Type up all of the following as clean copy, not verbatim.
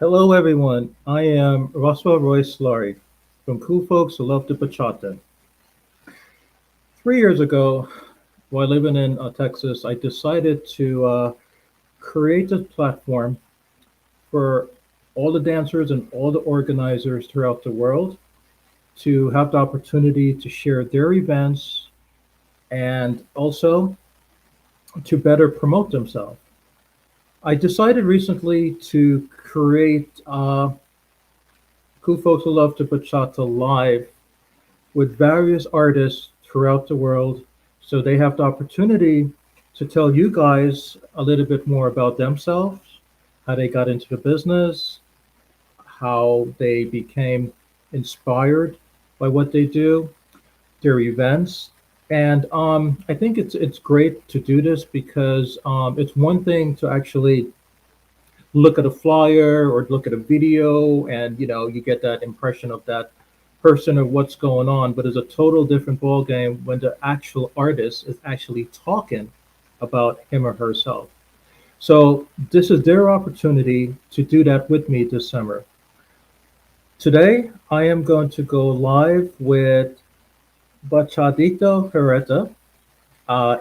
Hello, everyone. I am Roswell Royce Laurie from Cool Folks Who Love the Bachata. 3 years ago, while living in Texas, I decided to create a platform for all the dancers and all the organizers throughout the world to have the opportunity to share their events and also to better promote themselves. I decided recently to create Cool Folks Who Love the Bachata Live with various artists throughout the world so they have the opportunity to tell you guys a little bit more about themselves, how they got into the business, how they became inspired by what they do, their events. And I think it's great to do this because it's one thing to actually look at a flyer or look at a video and you get that impression of that person or what's going on, but it's a total different ball game when the actual artist is actually talking about him or herself. So this is their opportunity to do that with me this summer. Today I am going to go live with Bachadicto Huerta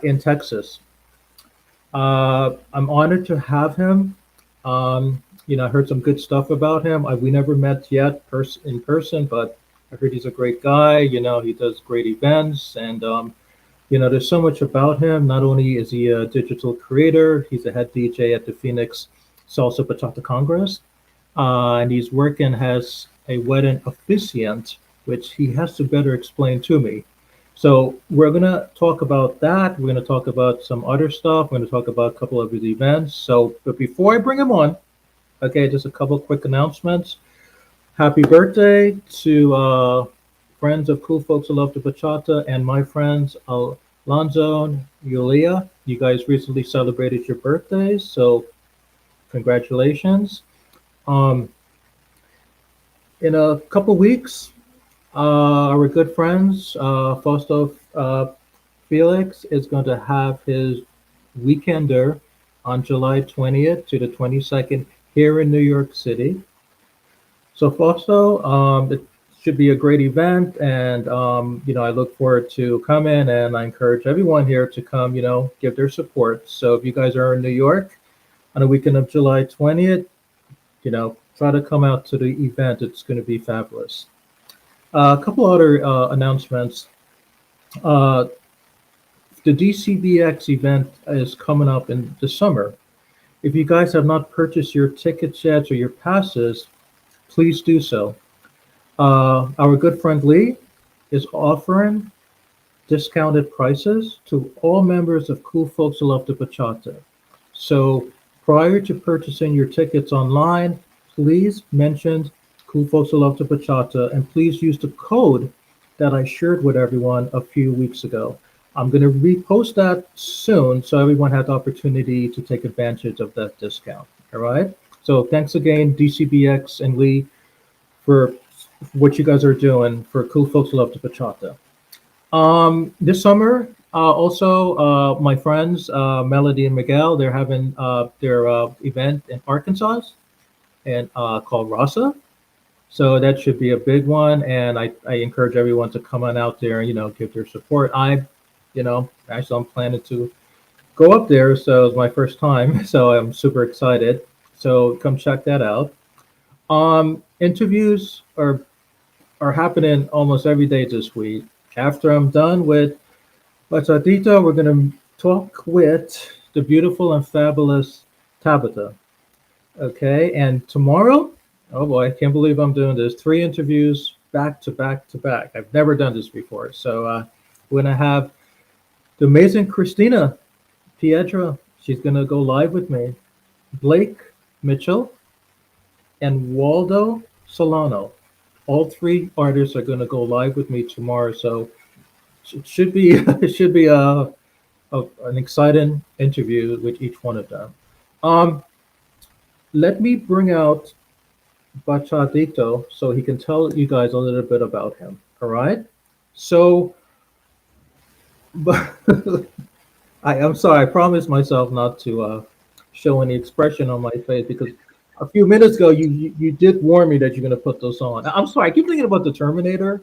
in Texas. I'm honored to have him. I heard some good stuff about him. We never met yet in person, but I heard he's a great guy. He does great events, and there's so much about him. Not only is he a digital creator, he's a head DJ at the Phoenix Salsa Bachata Congress, and he's working as a wedding officiant, which he has to better explain to me. So we're gonna talk about that. We're gonna talk about some other stuff. We're gonna talk about a couple of his events. So, but before I bring him on, okay, just a couple quick announcements. Happy birthday to friends of Cool Folks Who Love the Bachata and my friends Alonzo and Yulia. You guys recently celebrated your birthdays, so congratulations. Um, in a couple weeks, our good friends, Fausto Felix, is going to have his weekender on July 20th to the 22nd here in New York City. So, Fausto, it should be a great event, and I look forward to coming, and I encourage everyone here to come, give their support. So, if you guys are in New York on the weekend of July 20th, try to come out to the event. It's going to be fabulous. A couple other announcements. Uh, the DCBX event is coming up in the summer. If you guys have not purchased your tickets yet or your passes, please do so. Our good friend Lee is offering discounted prices to all members of Cool Folks Who Love the Bachata. So prior to purchasing your tickets online, please mention Cool Folks Who Love the Bachata and please use the code that I shared with everyone a few weeks ago. I'm going to repost that soon so everyone has the opportunity to take advantage of that discount. All right. So thanks again, DCBX and Lee, for what you guys are doing for Cool Folks Who Love the Bachata. This summer, also, my friends, Melody and Miguel, they're having their event in Arkansas and called Rasa. So that should be a big one, and I encourage everyone to come on out there and give their support. Actually I'm planning to go up there, so it's my first time, so I'm super excited. So come check that out. Interviews are happening almost every day this week. After I'm done with Bachadito, we're gonna talk with the beautiful and fabulous Tabitha. Okay, and tomorrow, oh boy, I can't believe I'm doing this. 3 interviews back to back to back. I've never done this before. So we're gonna have the amazing Christina Piedra. She's gonna go live with me. Blake Mitchell and Waldo Solano. All three artists are gonna go live with me tomorrow. So it should be it should be an exciting interview with each one of them. Um, Let me bring out Bachadito so he can tell you guys a little bit about him. All right. So, but I'm sorry. I promised myself not to show any expression on my face because a few minutes ago, you did warn me that you're going to put those on. I'm sorry, I keep thinking about the Terminator,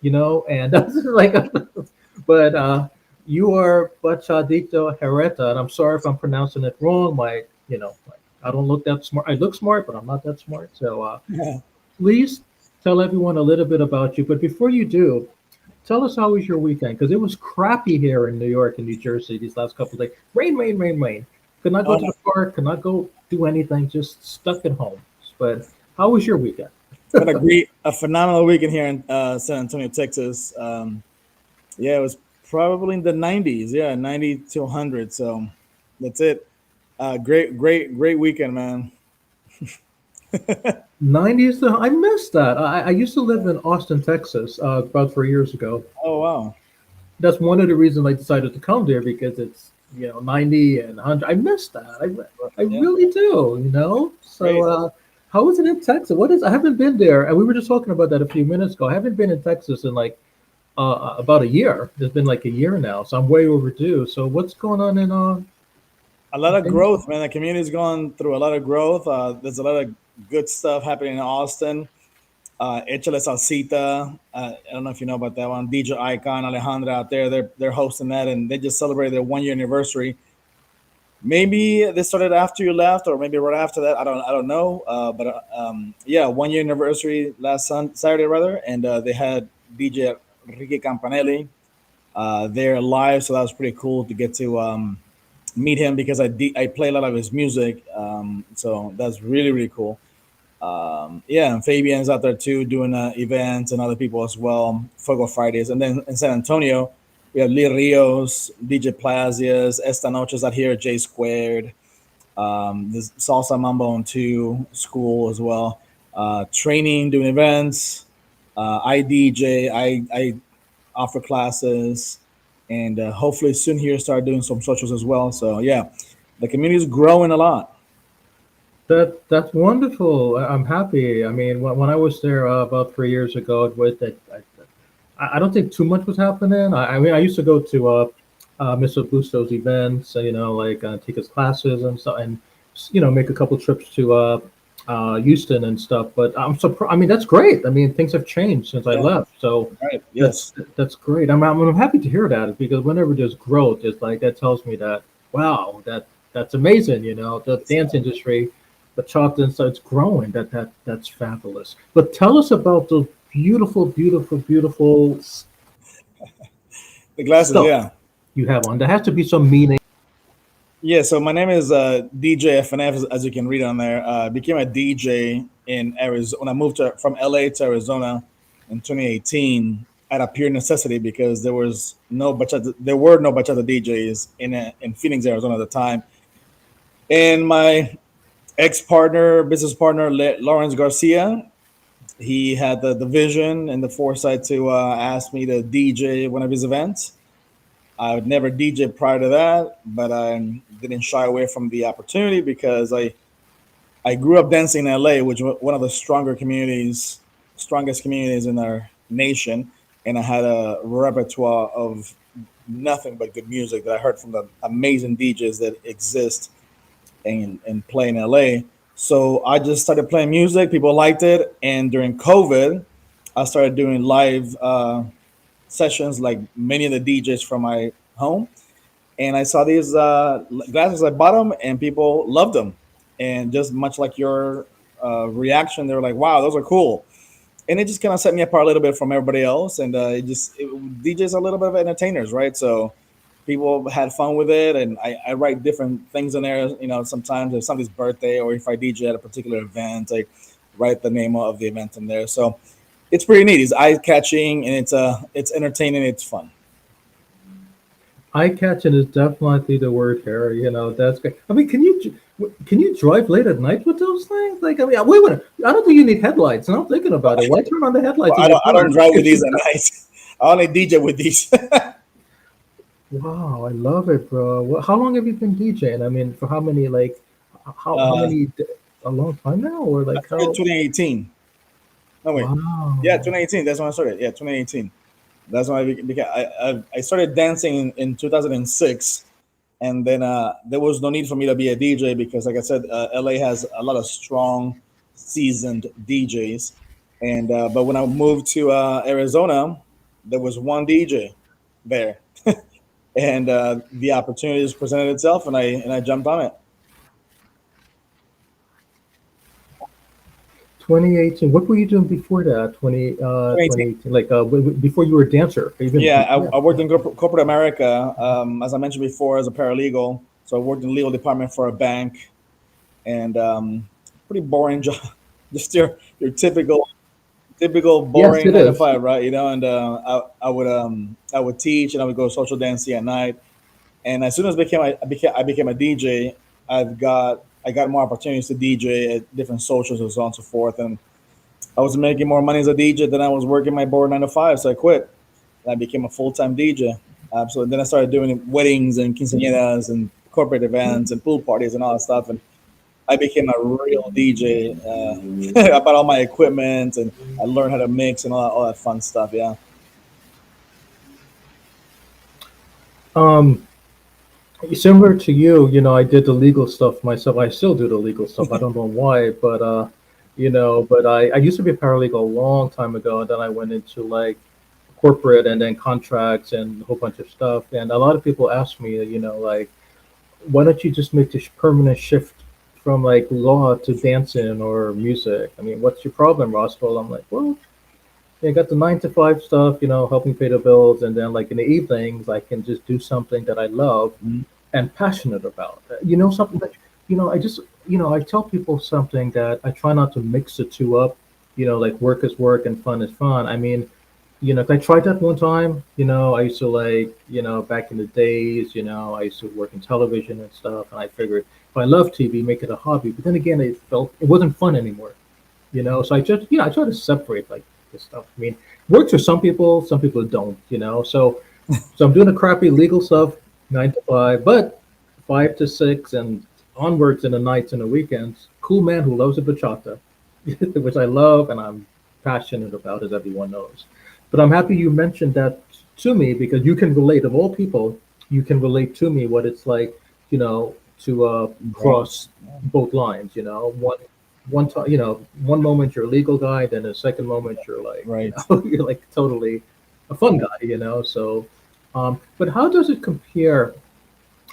and that's like, but you are Bachadicto Huerta, and I'm sorry if I'm pronouncing it wrong. I don't look that smart. I look smart, but I'm not that smart. So please tell everyone a little bit about you. But before you do, tell us how was your weekend? Because it was crappy here in New York and New Jersey these last couple of days. Rain, rain, rain, rain. Could not go Oh, to no. the park. Could not go do anything. Just stuck at home. But how was your weekend? It's been a phenomenal weekend here in San Antonio, Texas. Yeah, it was probably in the 90s. Yeah, 90 to 100. So that's it. Great weekend, man. 90s. I missed that. I used to live in Austin, Texas, about 3 years ago. Oh, wow. That's one of the reasons I decided to come there because it's 90 and 100. I miss that. I Yeah, really do. So great. how is it in Texas? I haven't been there, and we were just talking about that a few minutes ago. I haven't been in Texas in like about a year. It's been like a year now, so I'm way overdue. So what's going on A lot of in growth, man. The community's going through a lot of growth. There's a lot of good stuff happening in Austin. Échale Salsita. I don't know if you know about that one. DJ Icon, Alejandra out there. They're hosting that, and they just celebrated their 1 year anniversary. Maybe they started after you left, or maybe right after that. I don't know. But yeah, 1 year anniversary last Saturday rather, and they had DJ Ricky Campanelli there live, so that was pretty cool to get to meet him because I play a lot of his music, so that's really cool. Yeah, and Fabian's out there too doing events and other people as well. Fuego Fridays, and then in San Antonio we have Lee Rios, DJ Plazias, Esta Noches out here, J Squared. There's Salsa Mambo and Two School as well. Training, doing events. I DJ. I offer classes, and hopefully soon here start doing some socials as well. So yeah, the community is growing a lot. that's wonderful. I'm happy. I mean, when I was there about 3 years ago, I don't think too much was happening. I mean, I used to go to Mr. Busto's events, like take his classes and stuff, and make a couple trips to Houston and stuff. But I'm surprised. I mean, that's great. I mean, things have changed since I Yeah, left, so right. that's Yes. that's great. I'm happy to hear that because whenever there's growth, it's like that tells me that wow, that's amazing. The dance industry, the chopped and so it's growing. That's fabulous. But tell us about those beautiful, beautiful, beautiful The glasses. stuff Yeah. you have on. There has to be some meaning. Yeah. So my name is DJ FNF, as you can read on there. I became a DJ in Arizona when I moved from LA to Arizona in 2018 out of pure necessity because there were no bachata DJs in Phoenix, Arizona at the time, and my ex partner, business partner, Lawrence Garcia. He had the vision and the foresight to ask me to DJ one of his events. I would never DJ prior to that, but I didn't shy away from the opportunity because I grew up dancing in LA, which was one of the strongest communities in our nation, and I had a repertoire of nothing but good music that I heard from the amazing DJs that exist and play in LA. So I just started playing music. People liked it, and during COVID, I started doing live sessions like many of the DJs from my home. And I saw these glasses. I bought them, and people loved them. And just much like your reaction, they were like, "Wow, those are cool." And it just kind of set me apart a little bit from everybody else. And DJs are a little bit of entertainers, right? So people had fun with it, and I write different things in there. Sometimes if somebody's birthday or if I DJ at a particular event, I write the name of the event in there. So it's pretty neat. It's eye catching, and it's entertaining. It's fun. Eye catching is definitely the word here. That's great. I mean, can you drive late at night with those things? Like, I mean, wait a minute. I don't think you need headlights. And I'm thinking about it. Why turn on the Well, headlights in I your don't I car? don't drive with these at night. I only DJ with these. Wow, I love it, bro. How long have you been DJing? I mean, for how many, like, how uh, many, a long time now? Or I like started how? 2018. No wait, yeah, Wow. 2018. That's when I started. Yeah, 2018. That's when I started dancing in 2006. and then there was no need for me to be a DJ because, like I said, LA has a lot of strong, seasoned DJs. And but when I moved to Arizona, there was one DJ there, and the opportunity just presented itself, and I jumped on it. 2018. What were you doing before that? 2018. Like before you were a dancer, even Yeah, yeah. I worked in corporate America, as I mentioned before, as a paralegal. So I worked in the legal department for a bank, and pretty boring job. Just your typical Yes, boring it nine to is. five, right? You know, and I would teach, and I would go social dancing at night. And as soon as I became a DJ, I got more opportunities to DJ at different socials and so on and so forth. And I was making more money as a DJ than I was working my board nine to five, so I quit. And I became a full time DJ. So then I started doing weddings and quinceañeras and corporate events and pool parties and all that stuff. And I became a real DJ. I bought all my equipment and I learned how to mix and all that fun stuff. Yeah. Um, Similar to you, I did the legal stuff myself. I still do the legal stuff. I don't know why, but but I used to be a paralegal a long time ago, and then I went into like corporate and then contracts and a whole bunch of stuff. And a lot of people ask me, like, why don't you just make this permanent shift from like law to dancing or music? I mean, what's your problem, Roswell? I'm like, well, yeah, I got the 9 to 5 stuff, helping pay the bills, and then like in the evenings, I can just do something that I love Mhm. and passionate about. Something that I just I tell people something that I try not to mix the two up. Like work is work and fun is fun. I mean, I tried that one time. I used to like, back in the days, I used to work in television and stuff, and I figured if I love TV, make it a hobby. But then again, it wasn't fun anymore. So I just, I try to separate like this stuff. I mean, works for some people don't. So I'm doing the crappy legal stuff 9 to 5, but 5 to 6 and onwards in the nights and the weekends. Cool man who loves a bachata, which I love and I'm passionate about, as everyone knows. But I'm happy you mentioned that to me because you can relate. Of all people, you can relate to me what it's like, to Right. cross both lines. One time, one moment you're a legal guy, then the second moment you're like, Right. you're like totally a fun guy. So, but how does it compare?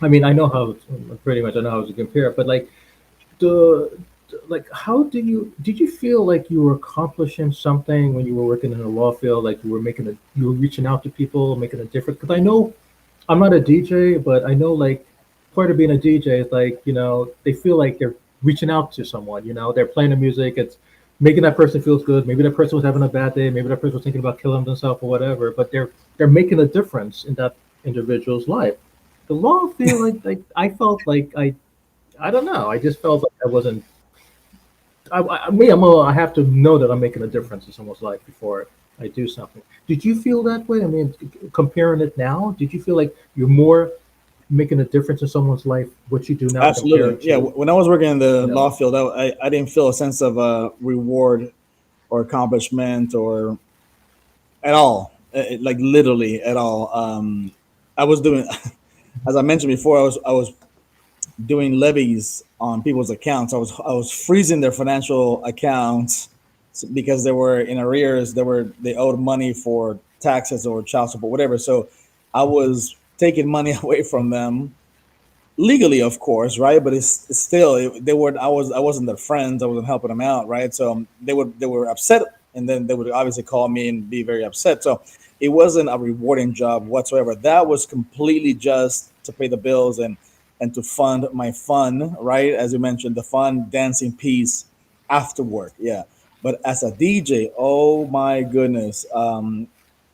I mean, I know how pretty much I know how to compare, but like the like how did you feel like you were accomplishing something when you were working in a law field, like you were reaching out to people, making a difference? Because I know I'm not a DJ, but I know like part of being a DJ is like, they feel like they're reaching out to someone, they're playing the music, it's making that person feels good. Maybe that person was having a bad day, maybe that person was thinking about killing themselves or whatever, but they're making a difference in that individual's life. The law feel like I felt like I don't know. I just felt like I wasn't. Me, I have to know that I'm making a difference in someone's life before I do something. Did you feel that way? I mean, comparing it now, did you feel like you're more making a difference in someone's life what you do now Absolutely. compared Yeah. to When I was working in the you law know field, I didn't feel a sense of reward or accomplishment or at all, like literally at all. I was doing, as I mentioned before, I was doing levies on people's accounts. I was freezing their financial accounts because they were in arrears. They owed money for taxes or child support, whatever. So I was taking money away from them legally, of course, right? But it's still they were. I wasn't their friends. I wasn't helping them out, right? So they were upset, and then they would obviously call me and be very upset. So it wasn't a rewarding job whatsoever. That was completely just to pay the bills and to fund my fun, right? As you mentioned, the fun dancing piece after work, yeah. But as a DJ, oh my goodness,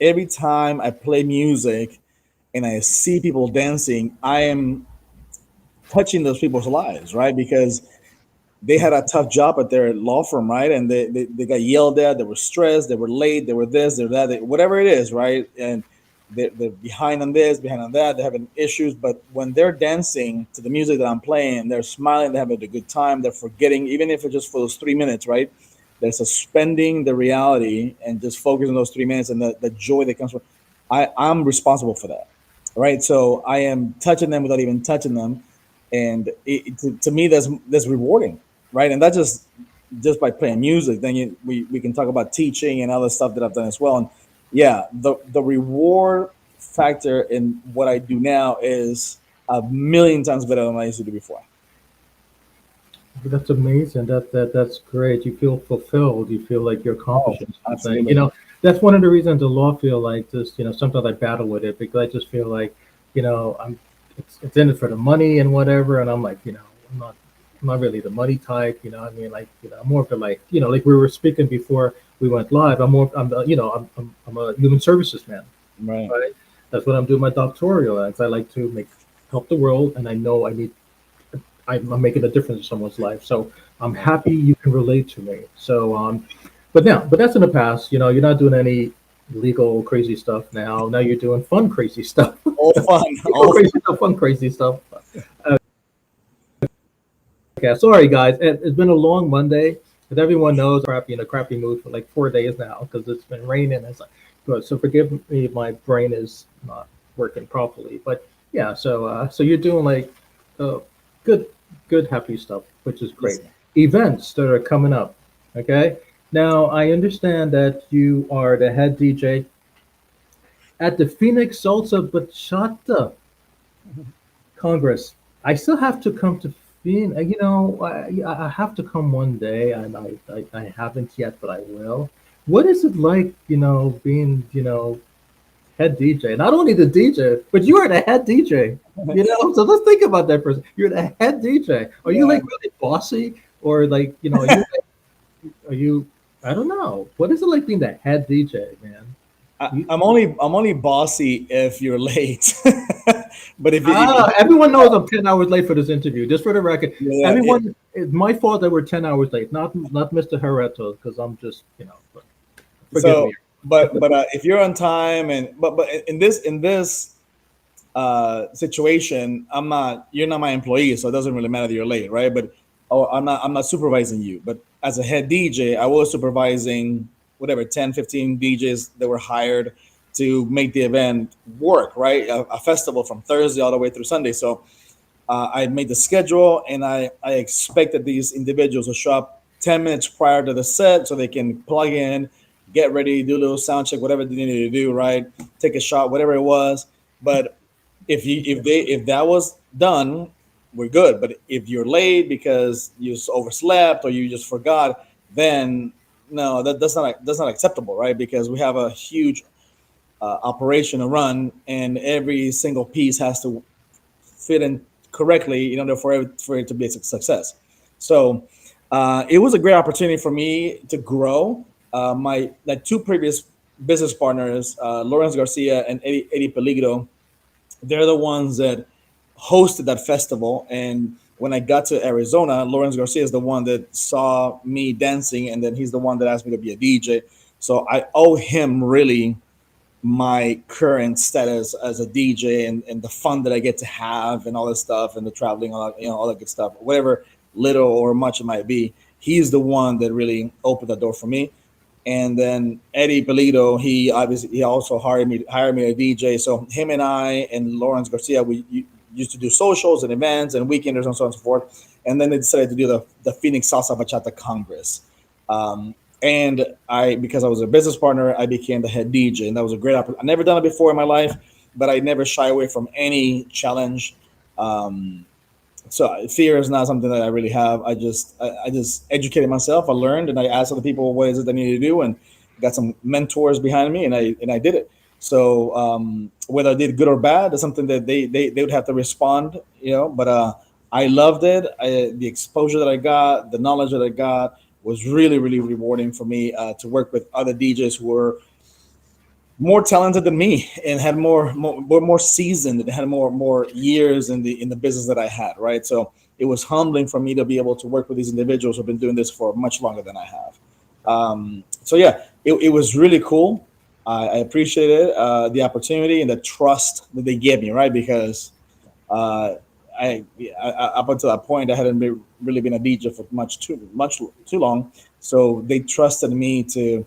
every time I play music and I see people dancing, I am touching those people's lives, right? Because they had a tough job at their law firm, right? And they got yelled at, they were stressed, they were late, they were this, they were that, whatever it is, right? And they're behind on this, behind on that, they're having issues. But when they're dancing to the music that I'm playing, they're smiling, they're having a good time, they're forgetting, even if it's just for those 3 minutes, right? They're suspending the reality and just focusing on those 3 minutes and the joy that comes from. I'm responsible for that. right? So I am touching them without even touching them, and to me that's rewarding, right? And that's just by playing music. Then we can talk about teaching and other stuff that I've done as well. And yeah, the reward factor in what I do now is a million times better than I used to do before. That's amazing. That's great. You feel fulfilled. You feel like you're Oh, accomplishing something. absolutely. That's one of the reasons the law feel like this. Sometimes I battle with it because I just feel like, I'm it's in it for the money and whatever, and I'm like, I'm not I'm not really the money type. I mean, like, I'm more of the like, like we were speaking before we went live. I'm a human services man, Right. right? That's what I'm doing my doctoral as. I like to help the world, and I know I'm making a difference in someone's life. So I'm Right. happy you can relate to me. So, but that's in the past. You're not doing any legal crazy stuff now. Now you're doing fun crazy stuff. All fun. Legal All crazy stuff, fun crazy stuff. Okay, sorry guys. It's been a long Monday. As everyone knows, I'm in a crappy mood for like 4 days now because it's been raining. It's like, good. So forgive me, my brain is not working properly. But yeah, so you're doing like uh, good, good, happy stuff, which is yes, great. sir. Events that are coming up. Okay. Now I understand that you are the head DJ at the Phoenix Salsa Bachata Congress. I still have to come to Phoenix. I have to come one day, and I haven't yet, but I will. What is it like, being, head DJ? Not only the DJ, but you are the head DJ. So let's think about that person. You're the head DJ. Are you Yeah. like really bossy, or like, are you? I don't know. What is it like being the head DJ, man? You, I'm only bossy if you're late. But if Everyone knows I'm 10 hours late for this interview. Just for the record, yeah, everyone, it's my fault that we're 10 hours late. Not Mr. Huerta, because I'm just, forgive so me. but if you're on time, and but in this situation, I'm not you're not my employee, so it doesn't really matter that you're late, right? But oh, I'm not supervising you, but as a head DJ, I was supervising whatever 10, 15 DJs that were hired to make the event work, right? A festival from Thursday all the way through Sunday. So I made the schedule, and I expected these individuals to show up 10 minutes prior to the set so they can plug in, get ready, do a little sound check, whatever they needed to do, right? Take a shot, whatever it was. But if that was done, we're good. But if you're late because you overslept or you just forgot, then no, that's not acceptable, right? Because we have a huge operation to run, and every single piece has to fit in correctly in order for it to be a success. So it was a great opportunity for me to grow. My like two previous business partners, Lawrence Garcia and Eddie Peligro, they're the ones that hosted that festival. And when I got to Arizona, Lawrence Garcia is the one that saw me dancing, and then he's the one that asked me to be a DJ. So I owe him really my current status as a DJ, and the fun that I get to have and all this stuff, and the traveling, all that good stuff, whatever little or much it might be. He's the one that really opened the door for me. And then Eddie Polito, he also hired me a DJ. So him and I and Lawrence Garcia, we used to do socials and events and weekenders and so on and so forth. And then they decided to do the Phoenix Salsa Bachata Congress. And because I was a business partner, I became the head DJ, and that was a great opportunity. I never done it before in my life, but I never shy away from any challenge. Um, so fear is not something that I really have. I just educated myself. I learned, and I asked other people what is it they need to do, and got some mentors behind me, and I did it. So whether I did good or bad, that's something that they would have to respond, But I loved it. The exposure that I got, the knowledge that I got was really really rewarding for me to work with other DJs who were more talented than me and had more seasoned and had more years in the business that I had, right? So it was humbling for me to be able to work with these individuals who've been doing this for much longer than I have. So yeah, it was really cool. I appreciated the opportunity and the trust that they gave me, right? Because uh, up until that point I hadn't really been a DJ for much too long, so they trusted me to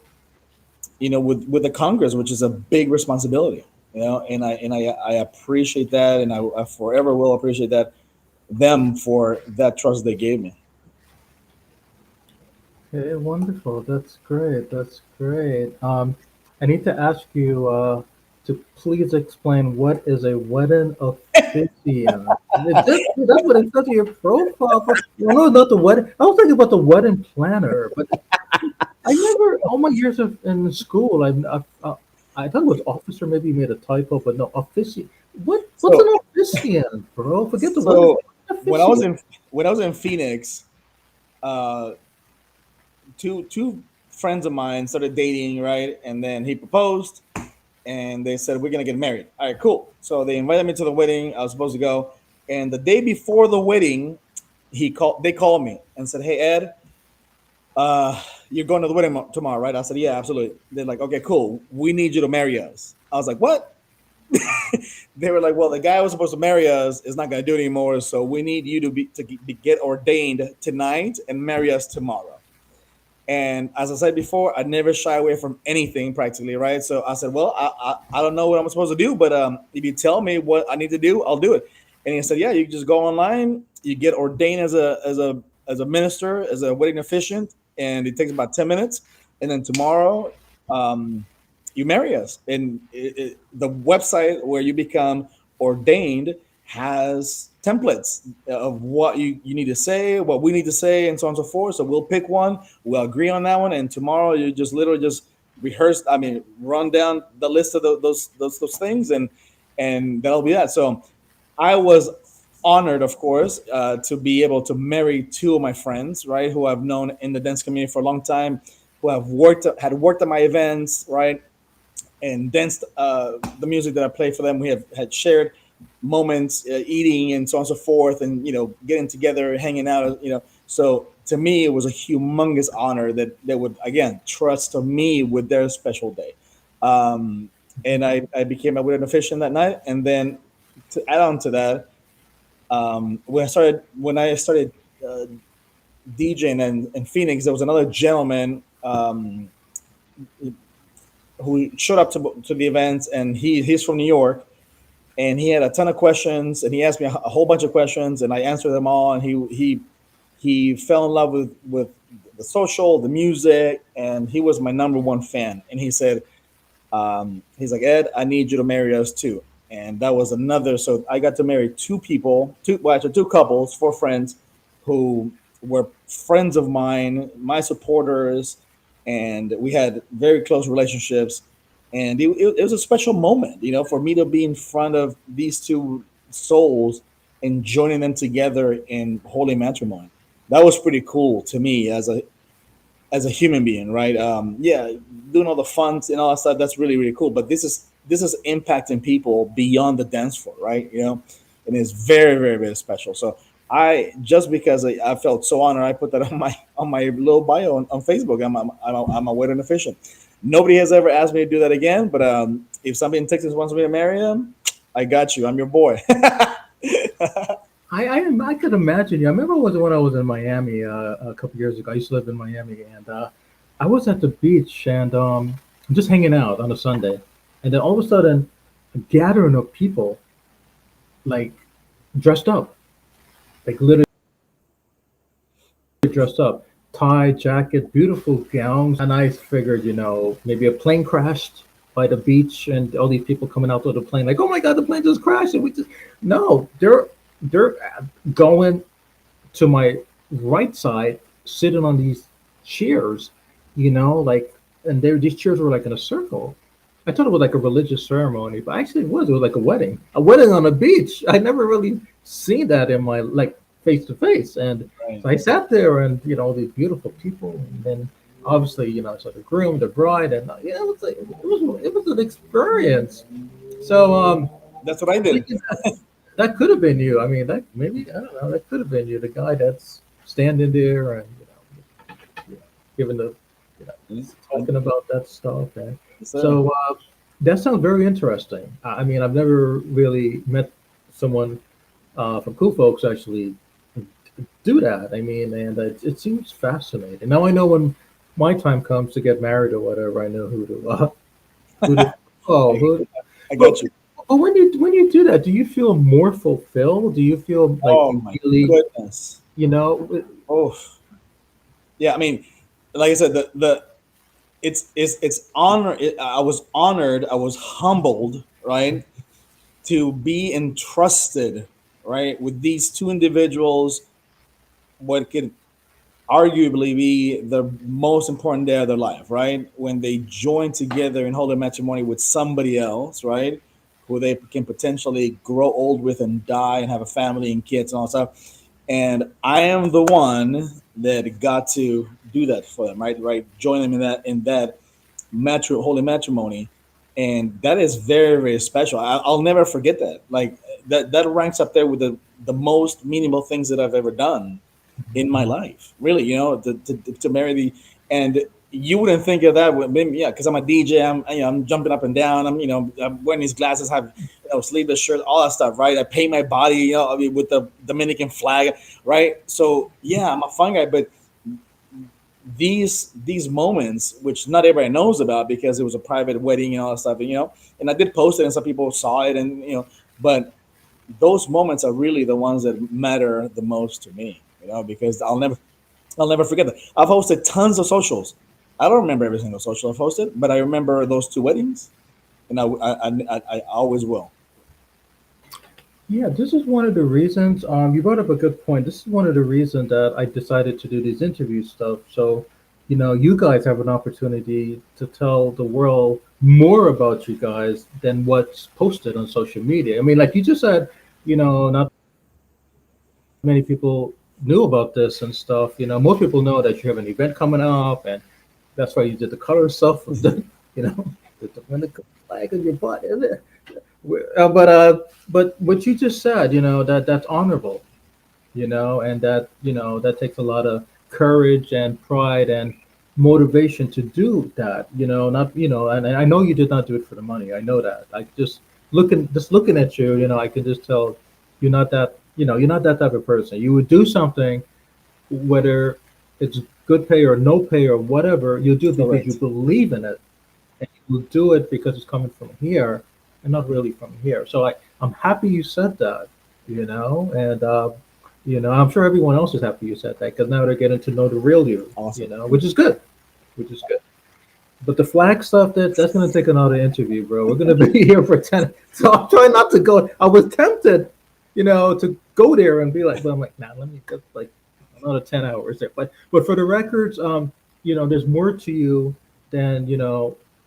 with the Congress, which is a big responsibility. And I appreciate that, and I forever will appreciate that them for that trust they gave me. Okay, wonderful. That's great. That's great. I need to ask you to please explain what is a wedding officiant. That's what it says in your profile. For, well, no, not the wedding. I was thinking about the wedding planner, but I never, all my years of in school, I thought it was officer. Maybe you made a typo, but no, officiant. What's an So officiant, bro? Forget the wedding. so What's an when I was officiant? in when I was in Phoenix, uh, two friends of mine started dating, right? And then he proposed, and they said we're gonna get married. All right, cool. So they invited me to the wedding. I was supposed to go, and the day before the wedding, they called me and said, "Hey Ed, you're going to the wedding tomorrow, right?" I said, "Yeah, absolutely." They're like, "Okay, cool. We need you to marry us." I was like, "What?" They were like, "Well, the guy who was supposed to marry us is not going to do it anymore, so we need you to get ordained tonight and marry us tomorrow." And as I said before, I never shy away from anything practically, right? So I said, "Well, I don't know what I'm supposed to do, but if you tell me what I need to do, I'll do it." And he said, "Yeah, you just go online, you get ordained as a minister, as a wedding officiant, and it takes about 10 minutes. And then tomorrow, um, you marry us." And the website where you become ordained has templates of what you need to say, what we need to say, and so on and so forth. So we'll pick one, we'll agree on that one, and tomorrow you just literally just rehearse. I mean, run down the list of those things, and that'll be that. So I was honored, of course, to be able to marry two of my friends, right, who I've known in the dance community for a long time, who had worked at my events, right, and danced the music that I played for them. We have had shared moments, eating and so on and so forth, and getting together, hanging out. So to me, it was a humongous honor that they would again trust me with their special day. Um, and I became a wedding officiant that night, and then to add on to that, when I started uh, DJing in Phoenix, there was another gentleman who showed up to the events, and he's from New York, and he had a ton of questions, and he asked me a whole bunch of questions, and I answered them all, and he fell in love with the social, the music, and he was my number one fan, and he said, he's like, "Ed, I need you to marry us too." And that was another. So I got to marry two people, actually two couples, four friends, who were friends of mine, my supporters, and we had very close relationships. And it was a special moment, for me to be in front of these two souls and joining them together in holy matrimony. That was pretty cool to me as a human being, right? Yeah, doing all the fun and all that stuff, that's really really cool. But this is impacting people beyond the dance floor, right? And it's very very very special. So I just because I felt so honored, I put that on my little bio on Facebook. I'm a wedding officiant. Nobody has ever asked me to do that again, but if somebody in Texas wants me to marry them, I got you. I'm your boy. I could imagine you. I remember when I was in Miami a couple years ago. I used to live in Miami, and I was at the beach and just hanging out on a Sunday, and then all of a sudden, a gathering of people like dressed up, like literally dressed up, tie, jacket, beautiful gowns, and I figured, maybe a plane crashed by the beach, and all these people coming out of the plane, like, oh my God, the plane just crashed, and we just no, they're going to my right side, sitting on these chairs, like, and these chairs were like in a circle. I thought it was like a religious ceremony, but actually it was. It was like a wedding on a beach. I never really seen that in my like face to face. And Right. so I sat there, and all these beautiful people, and then obviously, I saw the groom, the bride, and yeah, it was an experience. So That's what I did. that could have been you. I mean, that maybe I don't know. That could have been you, the guy that's standing there and giving the I, talking about that stuff. And so so that sounds very interesting. I mean, I've never really met someone from Cool Folks actually do that. I mean, and it seems fascinating. Now I know when my time comes to get married or whatever, I know who to who to oh who. I But got you. but when you do that, do you feel more fulfilled? Do you feel like Oh you my really, goodness. you know? Oh yeah. I mean, like I said, the it's honor. I was honored. I was humbled, right, to be entrusted, right, with these two individuals. What could arguably be the most important day of their life, right? When they join together in holy matrimony with somebody else, right? Who they can potentially grow old with and die and have a family and kids and all that stuff. And I am the one that got to do that for them, right? Right, join them in that holy matrimony, and that is very very special. I'll never forget that. Like that ranks up there with the most meaningful things that I've ever done in my life. Really, to marry the and you wouldn't think of that with me, yeah, because I'm a DJ. I'm jumping up and down. I'm wearing these glasses, have sleeveless shirt, all that stuff, right? I paint my body, I mean, with the Dominican flag, right? So yeah, I'm a fun guy, but these moments, which not everybody knows about because it was a private wedding and all that stuff, and I did post it and some people saw it, and but those moments are really the ones that matter the most to me, because I'll never forget that. I've hosted tons of socials. I don't remember every single social I've hosted, but I remember those two weddings, and I always will. Yeah, this is one of the reasons. You brought up a good point. This is one of the reasons that I decided to do these interview stuff. So, you guys have an opportunity to tell the world more about you guys than what's posted on social media. I mean, like you just said, not many people knew about this and stuff. Most people know that you have an event coming up, and that's why you did the color stuff with the, you know, the Dominican flag on your butt. But what you just said, that's honorable, and that takes a lot of courage and pride and motivation to do that. Not and I know you did not do it for the money. I know that. I just looking at you, I can just tell you're not that type of person. You would do something whether it's good pay or no pay or whatever. You do it because you Correct. believe in it, and you do it because it's coming from here and not really from here. So I'm happy you said that, and I'm sure everyone else is happy you said that because now they're getting to know the real you, Awesome. which is good, which is good. But the flag stuff, that's gonna take another interview, bro. We're gonna be here for 10. So I'm trying not to go. I was tempted, to go there and be like, but I'm like, nah, let me get like another 10 hours there. But for the records, there's more to you than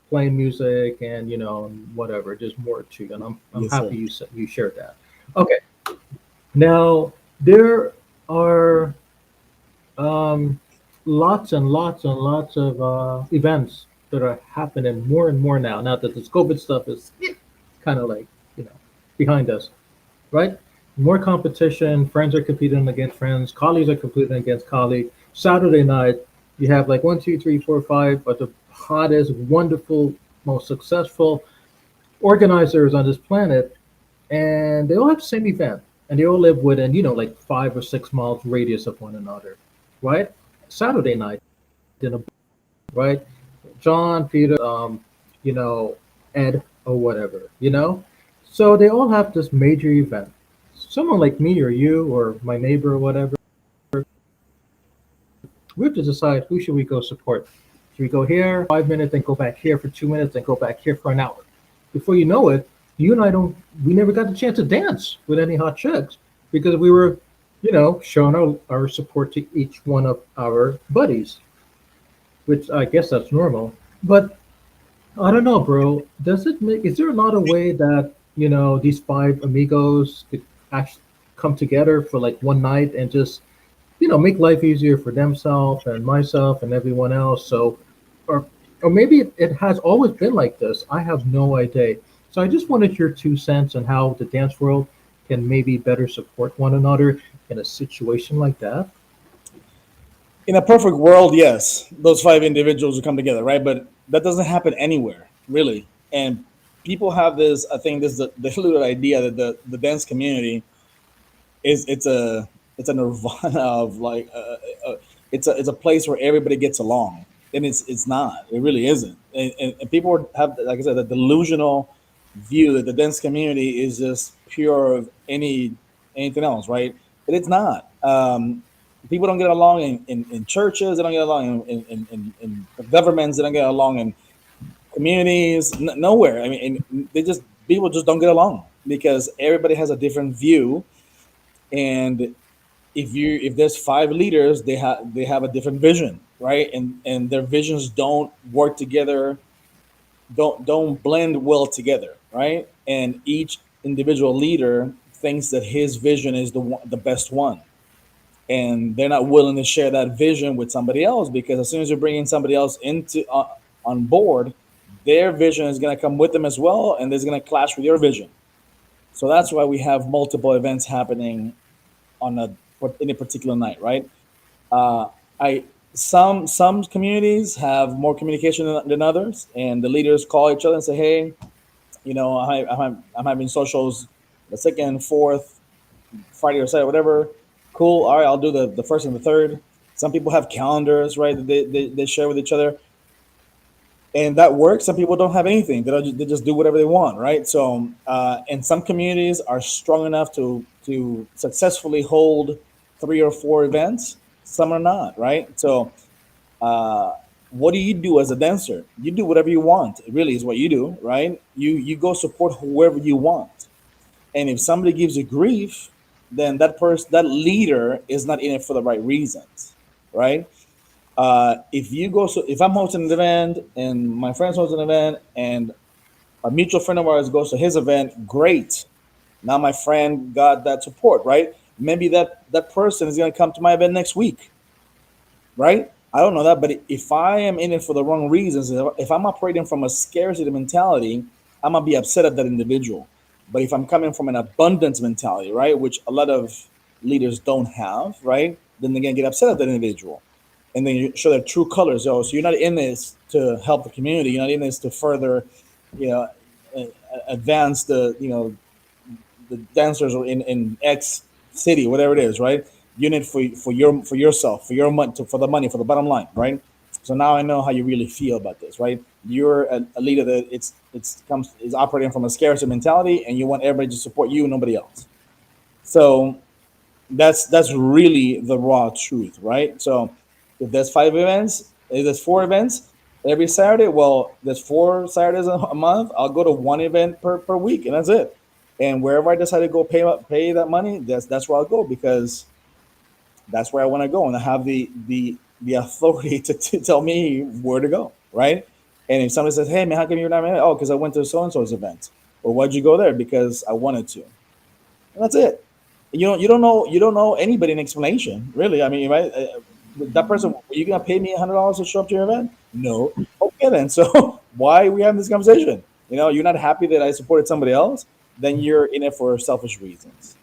playing music and whatever. There's more to you, and I'm Yes, sir. happy you shared that. Okay, now there are um, lots and lots and lots of events that are happening more and more now. Now that this COVID stuff is kind of like you know behind us, right? More competition. Friends are competing against friends. Colleagues are competing against colleagues. Saturday night, you have like one, two, three, four, five, but the hottest, wonderful, most successful organizers on this planet, and they all have the same event, and they all live within like 5 or 6 miles radius of one another, right? Saturday night in a right, John, Peter, you know, Ed or whatever, So they all have this major event. Someone like me or you or my neighbor or whatever, we have to decide who should we go support. Should we go here 5 minutes, then go back here for 2 minutes, then go back here for an hour? Before you know it, you and I don't. We never got the chance to dance with any hot chicks because we were, showing our support to each one of our buddies, which I guess that's normal. But I don't know, bro. Does it make? Is there not a way that these five amigos could actually come together for like one night and just make life easier for themselves and myself and everyone else? So, or or maybe it has always been like this. I have no idea. So I just wanted your 2 cents on how the dance world can maybe better support one another in a situation like that. In a perfect world, yes, those five individuals will come together, right? But that doesn't happen anywhere, really. And people have this, I think, this the deluded idea that the dance community is it's a nirvana of like it's a place where everybody gets along, and it's not. It really isn't. And people have, like I said, the delusional. view that the dance community is just pure of anything else, right? But it's not. People don't get along in churches. They don't get along in governments. They don't get along in communities. Nowhere. I mean, and they just people just don't get along because everybody has a different view. And if there's five leaders, they have a different vision, right? And their visions don't work together, don't blend well together, right? And each individual leader thinks that his vision is the best one, and they're not willing to share that vision with somebody else, because as soon as you're bringing somebody else into on board, their vision is going to come with them as well, and it's going to clash with your vision. So that's why we have multiple events happening on a in a particular night, right? Uh, I some communities have more communication than others, and the leaders call each other and say, "Hey, I'm having socials the second, fourth, Friday or Saturday, whatever. Cool. All right, I'll do the first and the third." Some people have calendars, right? That they share with each other, and that works. Some people don't have anything; they just do whatever they want, right? So, and some communities are strong enough to successfully hold three or four events. Some are not, right? So, uh, what do you do as a dancer? You do whatever you want. It really is what you do, right? You go support whoever you want. And if somebody gives you grief, then that leader is not in it for the right reasons, right? If I'm hosting an event and my friend's hosting an event and a mutual friend of ours goes to his event, great. Now my friend got that support, right? Maybe that person is going to come to my event next week, right? I don't know that, but if I am in it for the wrong reasons, if I'm operating from a scarcity mentality, I'm gonna be upset at that individual. But if I'm coming from an abundance mentality, right, which a lot of leaders don't have, right, then they're gonna get upset at that individual, and then you show their true colors. Oh, so you're not in this to help the community. You're not in this to further, you know, advance the dancers in X city, whatever it is, right? You need for yourself, for your money, for the money, for the bottom line, right? So now I know how you really feel about this, right? You're a leader that it's comes is operating from a scarcity mentality, and you want everybody to support you, nobody else. So that's really the raw truth, right? So if there's five events, if there's four events every Saturday, well, there's 4 Saturdays a month. I'll go to one event per week, and that's it. And wherever I decide to go pay that money, that's where I'll go, because that's where I want to go, and I have the authority to tell me where to go, right? And if somebody says, "Hey man, how come you're not man?" Oh, because I went to so and so's event. Well, why'd you go there? Because I wanted to. And that's it. You don't know anybody an explanation, really. I mean, right? That person, are you gonna pay me $100 to show up to your event? No. Okay, then. So why are we having this conversation? You're not happy that I supported somebody else. Then you're in it for selfish reasons.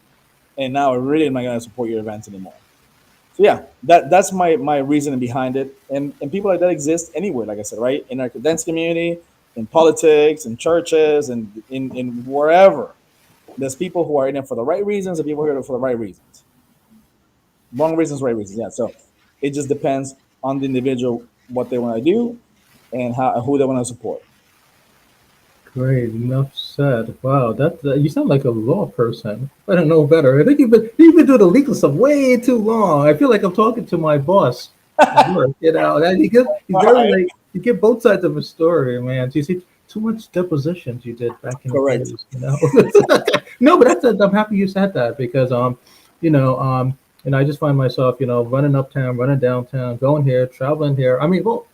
And now I really am not gonna support your events anymore. So yeah, that's my reasoning behind it. And people like that exist anywhere, like I said, right? In our dance community, in politics, in churches, and in wherever. There's people who are in it for the right reasons, and people who are in it for the right reasons. Wrong reasons, right reasons. Yeah. So it just depends on the individual what they want to do and how who they want to support. Great, enough said. Wow, that you sound like a law person. I don't know better. I think you've been doing the legal stuff way too long. I feel like I'm talking to my boss at work. And he's All very right. like you get both sides of a story, man. You see too much depositions you did back in the Correct. days. No, but I'm happy you said that because you know, I just find myself, running uptown, running downtown, going here, traveling here. I mean, well,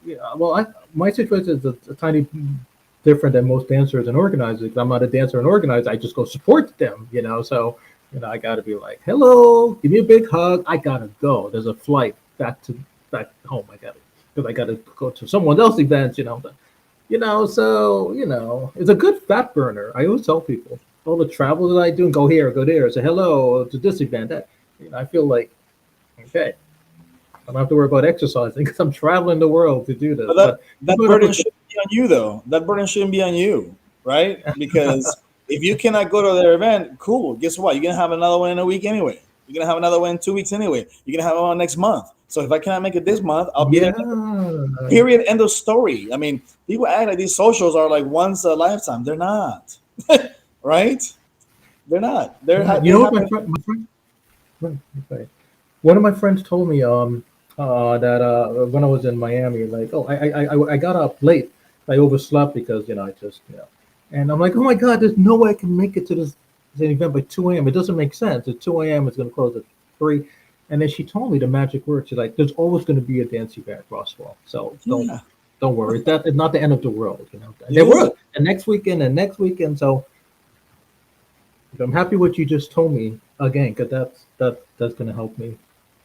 yeah, my situation is a tiny different than most dancers and organizers. I'm not a dancer and organizer. I just go support them. So, I got to be like, hello, give me a big hug. I got to go. There's a flight back home. I got to, because I got to go to someone else's events. So, it's a good fat burner. I always tell people all the travel that I do and go here, go there, say hello to this event. I feel like, okay, I don't have to worry about exercising because I'm traveling the world to do this. But that But that keep it up burden with shouldn't be on you, though. That burden shouldn't be on you, right? Because if you cannot go to their event, cool. Guess what? You're gonna have another one in a week anyway. You're gonna have another one in 2 weeks anyway. You're gonna have one next month. So if I cannot make it this month, I'll be there. Yeah. Period. End of story. I mean, people act like these socials are like once a lifetime. They're not, right? They're not. You They know what happen. right, right. One of my friends told me that when I was in Miami, like, oh, I got up late. I overslept because I just and I'm like, oh my God, there's no way I can make it to this event by 2 a.m. It doesn't make sense. At 2 a.m. it's going to close at 3. And then she told me the magic word. She's like, there's always going to be a dance event at Roswell. So Yeah, don't worry. It's not the end of the world. it There isn't. were the next weekend and next weekend. So I'm happy what you just told me again, because that's gonna help me,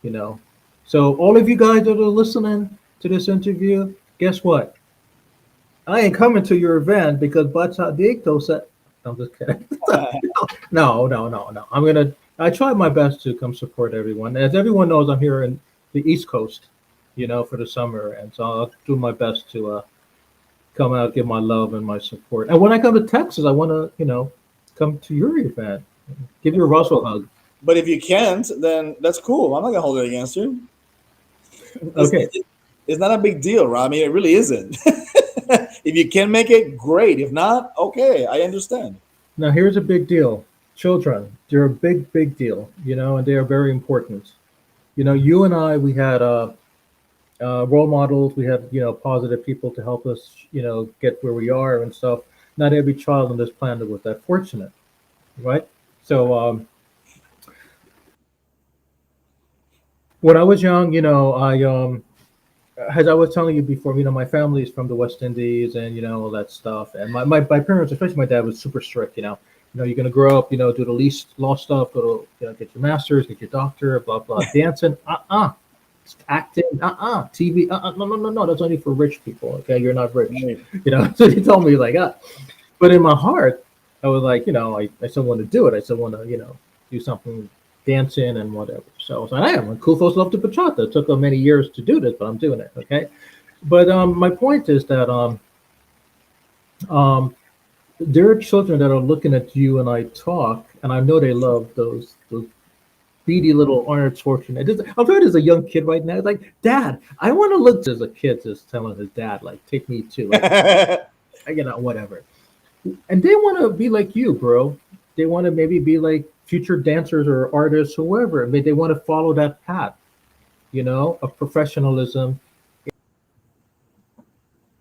you know. So all of you guys that are listening to this interview, guess what? I ain't coming to your event because Bachadicto said. I'm just kidding. No, no, no, no. I try my best to come support everyone. As everyone knows, I'm here in the East Coast, for the summer, and so I'll do my best to come out, give my love and my support. And when I come to Texas, I want to, come to your event, give you a Russell hug. But if you can't, then that's cool. I'm not gonna hold it against you. It's, Okay. it's not a big deal, right? I mean, it really isn't. If you can make it, great. If not, okay, I understand. Now here's a big deal. Children, they're a big, big deal, and they are very important. You and I, we had role models. We had, positive people to help us, get where we are and stuff. Not every child on this planet was that fortunate, right? So when I was young, as I was telling you before, my family is from the West Indies and all that stuff. And my parents, especially my dad, was super strict. You're gonna grow up, do the least law stuff, go to get your master's, get your doctor, blah blah. Dancing, acting, TV, no no no no. That's only for rich people. Okay, you're not rich. Right. So he told me like, but in my heart, I was like, I still want to do it. I still want to, do something dancing and whatever. So I was like, I am. Cool folks love to bachata. It took many years to do this, but I'm doing it. Okay. But my point is that um, there are children that are looking at you and I talk, and I know they love those beady little Arnold Schwarzenegger. I'm sure there's a young kid right now. It's like, Dad, I want to look as a kid just telling his dad, like, take me to like, whatever. And they want to be like you, bro. They want to maybe be like future dancers or artists, whoever. I mean, they want to follow that path, of professionalism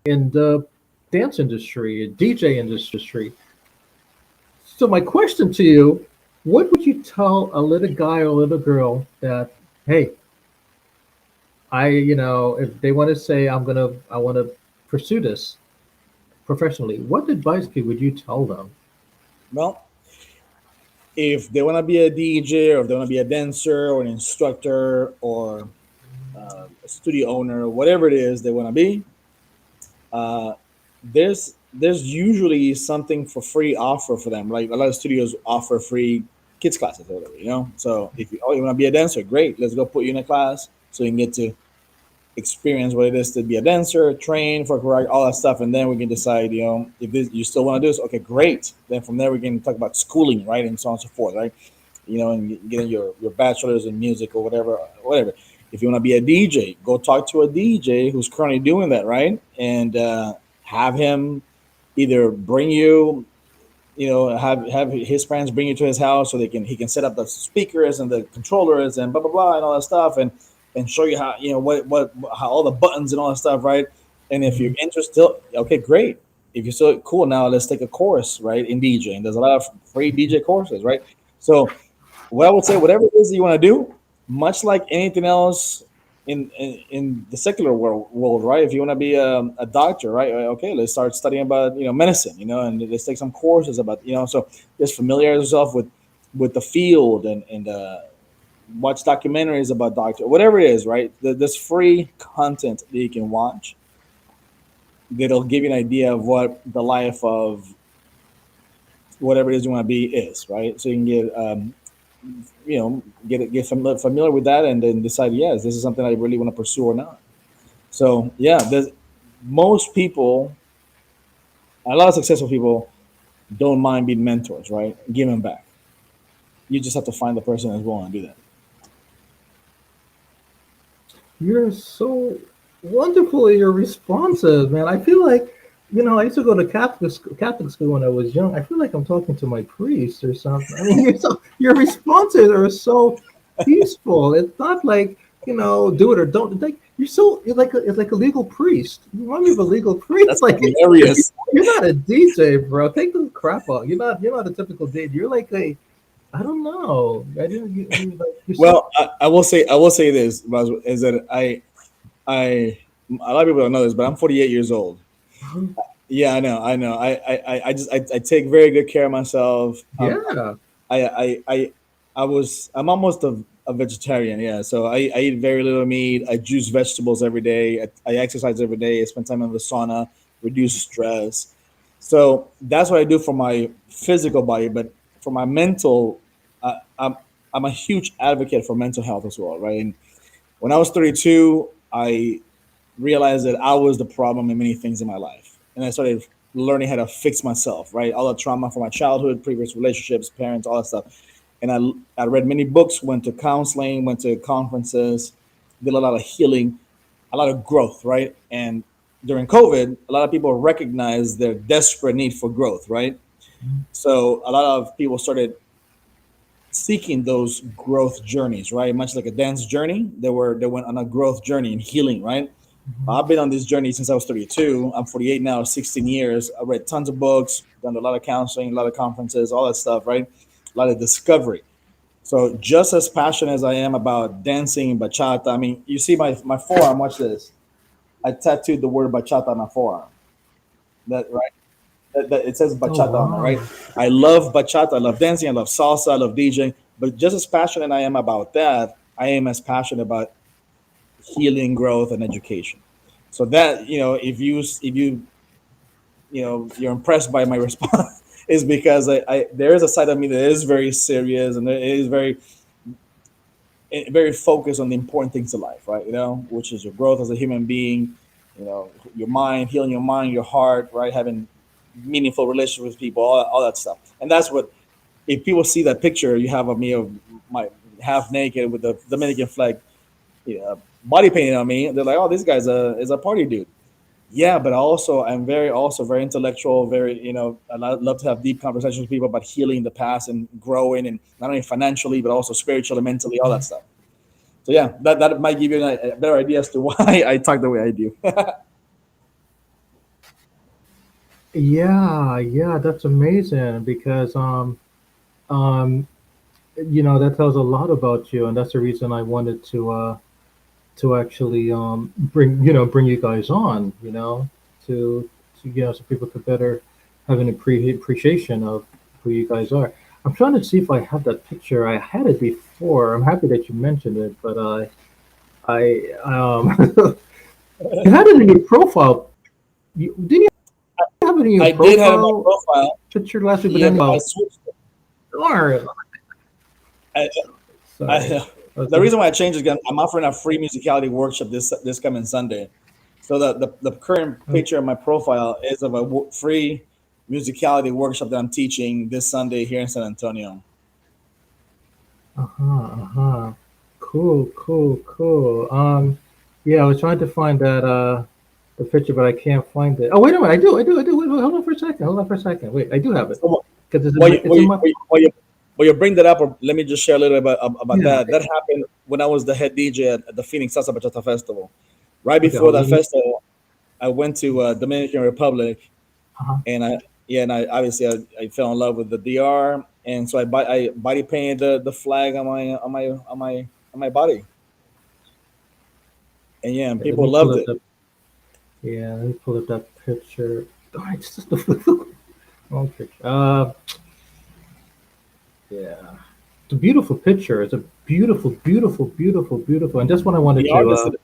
in the dance industry, DJ industry. So my question to you, what would you tell a little guy or a little girl that, hey, if they want to say I want to pursue this professionally, what advice would you tell them? Well, if they want to be a DJ or if they want to be a dancer or an instructor or a studio owner, whatever it is they want to be, uh, there's usually something for free offer for them. Like a lot of studios offer free kids classes or whatever. So if you want to be a dancer, great. Let's go put you in a class so you can get to experience what it is to be a dancer, train for correct, all that stuff, and then we can decide, if you still want to do this, okay, great. Then from there we can talk about schooling, right, and so on and so forth, right? And getting your bachelor's in music or whatever, whatever. If you want to be a DJ, go talk to a DJ who's currently doing that, right, and have him either bring you have his friends bring you to his house so he can set up the speakers and the controllers and blah blah blah and all that stuff and show you how what how all the buttons and all that stuff, right? And if you're Mhm. interested, okay, great. If you're still cool, now let's take a course, right, in DJing. There's a lot of free DJ courses, right? So what I would say, whatever it is that you want to do, much like anything else in the secular world, right? If you want to be a doctor, right? Okay, let's start studying about medicine, and let's take some courses about so just familiarize yourself with the field and watch documentaries about doctor, whatever it is, right? There's free content that you can watch that'll give you an idea of what the life of whatever it is you want to be is, right? So you can get familiar with that and then decide, yes, this is something I really want to pursue or not. So yeah, there's most people, a lot of successful people don't mind being mentors, right? Giving back. You just have to find the person that's willing to do that. You're so wonderful. You're responsive, man. I feel like, I used to go to Catholic school when I was young. I feel like I'm talking to my priest or something. I mean, your responses are so peaceful. It's not like, do it or don't. Like it's like a legal priest. You remind me of a legal priest. That's Like hilarious. you're not a DJ, bro. Take the crap out. You're not a typical DJ. You're like a I don't know. I didn't. Like you're so. Well, I will say this, Bas, is that I a lot of people don't know this, but I'm 48 years old. Yeah, I know. I take very good care of myself. Yeah. I I I I'm almost a vegetarian. Yeah, so I eat very little meat. I juice vegetables every day. I exercise every day. I spend time in the sauna, reduce stress. So that's what I do for my physical body, but for my mental, I'm a huge advocate for mental health as well, right? And when I was 32, I realized that I was the problem in many things in my life. And I started learning how to fix myself, right? All the trauma from my childhood, previous relationships, parents, all that stuff. And I read many books, went to counseling, went to conferences, did a lot of healing, a lot of growth, right? And during COVID, a lot of people recognized their desperate need for growth, right? So a lot of people started seeking those growth journeys, right? Much like a dance journey, they went on a growth journey and healing, right? I've been on this journey since I was 32. I'm 48 now, 16 years. I read tons of books, done a lot of counseling, a lot of conferences, all that stuff, right? A lot of discovery. So just as passionate as I am about dancing and bachata, I mean, you see my forearm, watch this. I tattooed the word bachata on my forearm. That right? It says Oh bachata on it, wow. right? I love bachata, I love dancing, I love salsa, I love DJing. But just as passionate I am about that, I am as passionate about healing, growth, and education. So that you're impressed by my response is because I there is a side of me that is very serious and it is very focused on the important things in life, right? Which is your growth as a human being, your mind, healing your mind, your heart, right? Having meaningful relationships with people, all that stuff. And that's what, if people see that picture you have of me of my half naked with the Dominican flag, body painted on me, they're like, oh, this guy's a party dude. Yeah, but also I'm very intellectual. Very, I love to have deep conversations with people about healing the past and growing, and not only financially but also spiritually, mentally, all that stuff. So yeah, that might give you a better idea as to why I talk the way I do. Yeah, yeah, that's amazing because um that tells a lot about you, and that's the reason I wanted to actually bring you guys on, to so people could better have an appreciation of who you guys are. I'm trying to see if I have that picture. I had it before. I'm happy that you mentioned it, but I you had it in your profile. Didn't you have it in your I did have it in my profile profile. picture last week? But Yeah, then but I switched it. Or I, sorry. I, the reason why I changed it again, I'm offering a free musicality workshop this coming Sunday. So the current picture of my profile is of a free musicality workshop that I'm teaching this Sunday here in San Antonio. Uh-huh, uh-huh. Cool, cool, cool. Yeah, I was trying to find that the picture, but I can't find it. Oh, wait a minute, I do. Wait, hold on for a second. Hold on for a second. Wait, I do have it So because it's in while my. you, It's while in you, my. while you bring that up, or let me just share a little bit about Yeah. that. That happened when I was the head DJ at the Phoenix Salsa Bachata Festival. Right Okay, before hold that on. festival, I went to Dominican Republic, Uh-huh. and I obviously I fell in love with the DR, and so I body painted the flag on my body, and yeah, and Okay, let people me pull loved up it. that. Yeah, let me pull up that picture. Oh, it's just the wrong picture. Yeah, it's a beautiful picture. It's a beautiful, beautiful, beautiful, beautiful, and that's what I wanted The artist did,